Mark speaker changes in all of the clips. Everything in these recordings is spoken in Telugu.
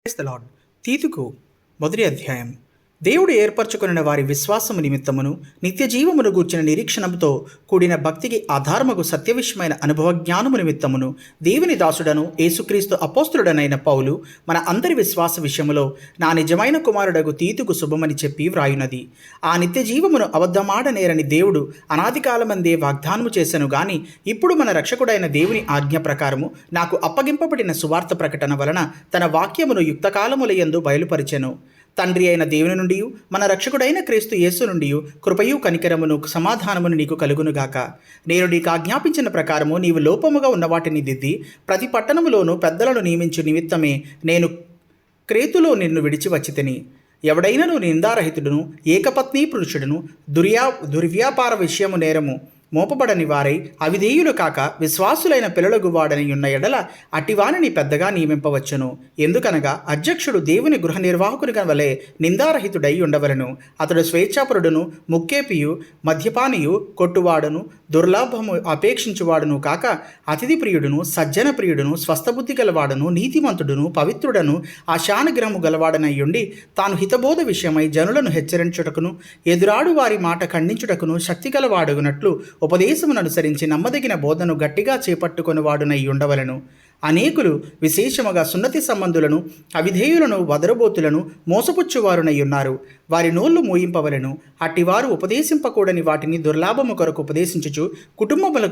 Speaker 1: Praise the lord. తీతుకు మొదటి అధ్యాయం. దేవుడు ఏర్పరచుకొనిన వారి విశ్వాసము నిమిత్తమును నిత్య జీవమును గూర్చిన నిరీక్షణముతో కూడిన భక్తికి ఆధారముగు సత్యవిషయమైన అనుభవ జ్ఞానము నిమిత్తమును దేవుని దాసుడను యేసుక్రీస్తు అపోస్తులుడనైన పౌలు మన అందరి విశ్వాస విషయములో నా నిజమైన కుమారుడగు తీతుకు శుభమని చెప్పి వ్రాయునది. ఆ నిత్య జీవమును అబద్ధమాడనేరని దేవుడు అనాది కాలమందే వాగ్దానము చేసెను గాని ఇప్పుడు మన రక్షకుడైన దేవుని ఆజ్ఞ ప్రకారము నాకు అప్పగింపబడిన సువార్త ప్రకటన వలన తన వాక్యమును యుక్తకాలములయందు బయలుపరిచెను. తండ్రి అయిన దేవుని నుండి మన రక్షకుడైన క్రీస్తు యేసు నుండి కృపయు కనికరమును సమాధానమును నీకు కలుగునుగాక. నేను నీకు ఆజ్ఞాపించిన ప్రకారము నీవు లోపముగా ఉన్న వాటిని దిద్ది ప్రతి పట్టణములోనూ పెద్దలను నియమించు నిమిత్తమే నేను క్రేతులో నిన్ను విడిచి వచ్చితిని. ఎవడైనను నిందారహితుడును ఏకపత్నీ పురుషుడును దుర్వ్యాపార విషయము నేరము మోపబడని వారై అవిధేయులు కాక విశ్వాసులైన పిల్లలకు వాడని ఉన్న ఎడల అటివానిని పెద్దగా నియమింపవచ్చును. ఎందుకనగా అధ్యక్షుడు దేవుని గృహ నిర్వాహకునిగా వలె నిందారహితుడై ఉండవలను. అతడు స్వేచ్ఛాపరుడును ముక్కేపియు మద్యపానియు కొట్టువాడును దుర్లాభము అపేక్షించువాడును కాక అతిథి ప్రియుడును సజ్జన ప్రియుడును స్వస్థబుద్ధి గలవాడును నీతిమంతుడును పవిత్రుడను ఆశానుగ్రహము గలవాడనయ్యుండి తాను హితబోధ విషయమై జనులను హెచ్చరించుటకును ఎదురాడు వారి మాట ఖండించుటకును శక్తి గలవాడుగునట్లు ఉపదేశమును అనుసరించి నమ్మదగిన బోధను గట్టిగా చేపట్టుకొని వాడునై ఉండవలను. అనేకులు విశేషముగా సున్నతి సంబంధులను అవిధేయులను వదరబోతులను మోసపుచ్చువారునై ఉన్నారు. వారి నోళ్లు మూయింపవలను. అట్టివారు ఉపదేశింపకూడని వాటిని దుర్లాభము కొరకు ఉపదేశించుచు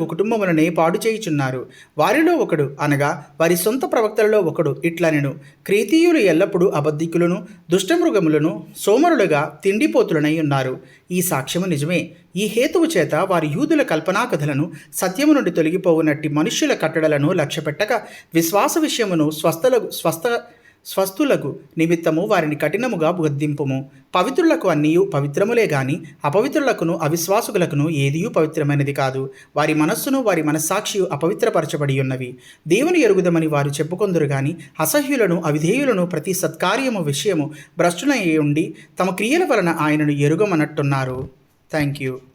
Speaker 1: కుటుంబములనే పాడు చేయుచున్నారు. వారిలో ఒకడు అనగా వారి సొంత ప్రవక్తలలో ఒకడు ఇట్లనెను, క్రీతీయులు ఎల్లప్పుడూ అబద్ధికులను దుష్టమృగములను సోమరులుగా తిండిపోతులనై ఉన్నారు. ఈ సాక్ష్యము నిజమే. ఈ హేతువు చేత వారి యూదుల కల్పనా కథలను సత్యము నుండి తొలగిపోవునట్టి మనుష్యుల కట్టడలను లక్ష్యపెట్టక విశ్వాస విషయమును స్వస్థులకు నిమిత్తము వారిని కఠినముగా బుద్ధింపుము. పవిత్రులకు అన్నీయు పవిత్రములే గాని అపవిత్రులకును అవిశ్వాసుకులకును ఏదియూ పవిత్రమైనది కాదు. వారి మనస్సును వారి మనస్సాక్షియు అపవిత్రపరచబడి ఉన్నవి. దేవుని ఎరుగుదమని వారు చెప్పుకొందురు గాని అసహ్యులను అవిధేయులను ప్రతి సత్కార్యము విషయము భ్రష్టులై ఉండి తమ క్రియల వలన ఆయనను ఎరుగమన్నట్టున్నారు. Thank you.